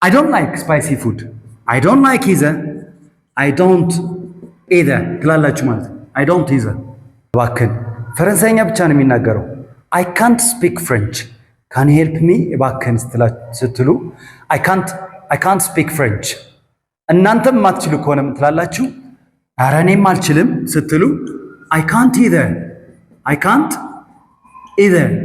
I don't like spicy food. I don't like either. I don't either ትላላችሁ ማለት I don't either እባክህን ፈረንሳይኛ ብቻ ነው የሚናገረው I can't speak French can you help me እባክህን ስትሉ I can't speak French እናንተም ማትችሉ ከሆነም ትላላችሁ ኧረ እኔም አልችልም ስትሉ I can't either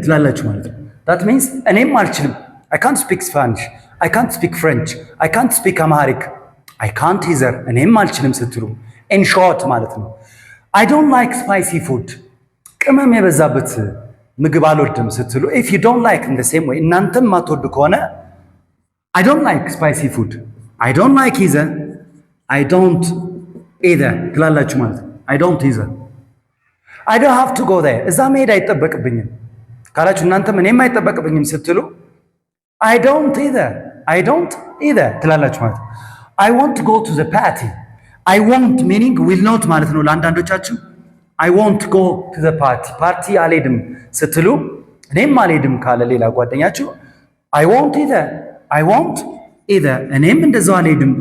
ትላላችሁ ማለት ነው that means እኔም አልችልም I can't speak Spanish I can't speak French I can't speak Amharic I can't either እኔም አልችልም ስትሉ in short ማለት ነው I don't like spicy food ቅመም የበዛበት ምግብ አልወድም ስትሉ if you don't like in the same way እናንተም ማትወዱ ከሆነ I don't like spicy food I don't like either I don't either ትላላችሁ ማለት ነው I don't either I don't have to go there እዛ መሄድ አይጠበቅብኝም ካላችሁ እናንተም እኔም አይጠበቅብኝም ስትሉ I don't either ትላላችሁ ማለት ነው I want to go to the party I won't meaning will not ማለት ነው ለአንዳንዶቻችሁ I won't go to the party አልሄድም ስትሉ እኔም አልሄድም ካለ ሌላ ጓደኛችሁ I won't either እኔም እንደዛው አልሄድም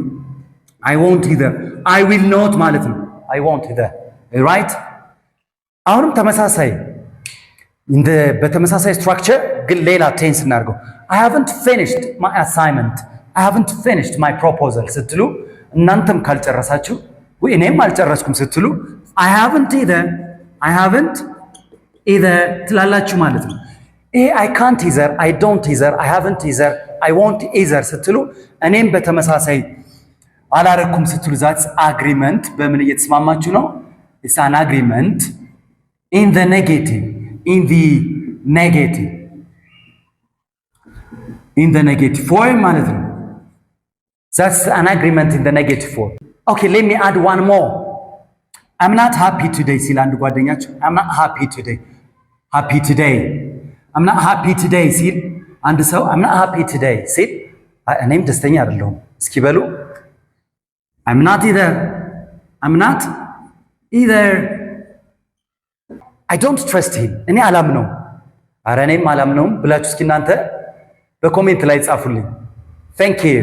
I won't either I will not ማለት ነው I won't either right አሁንም ተመሳሳይ በተመሳሳይ ስትራክቸር ግን ሌላ ቴንስ እናድርገው I haven't finished my assignment I haven't finished my proposal ስትሉ እናንተም ካልጨረሳችሁ ወይ እኔም አልጨረስኩም ስትሉ I haven't either ትላላችሁ ማለት ነው ይሄ I can't either I don't either I haven't either I won't either ስትሉ እኔም በተመሳሳይ አላረኩም ስትሉ that's agreement በምን እየተስማማችሁ ነው it's an agreement in the negative form ማለት ነው that's an agreement in the negative form okay let me add one more I'm not happy today ሲል አንድ ጓደኛችሁ I'm not happy today I'm not happy today ሲል አንድ ሰው I'm not happy today ሲል እኔም ደስተኛ አይደለሁም እስኪ በሉ I'm not either I don't trust him እኔ አላምነውም ኧረ እኔም አላምነውም ብላችሁ እስኪ እናንተ በኮሜንት ላይ ጻፉልኝ thank you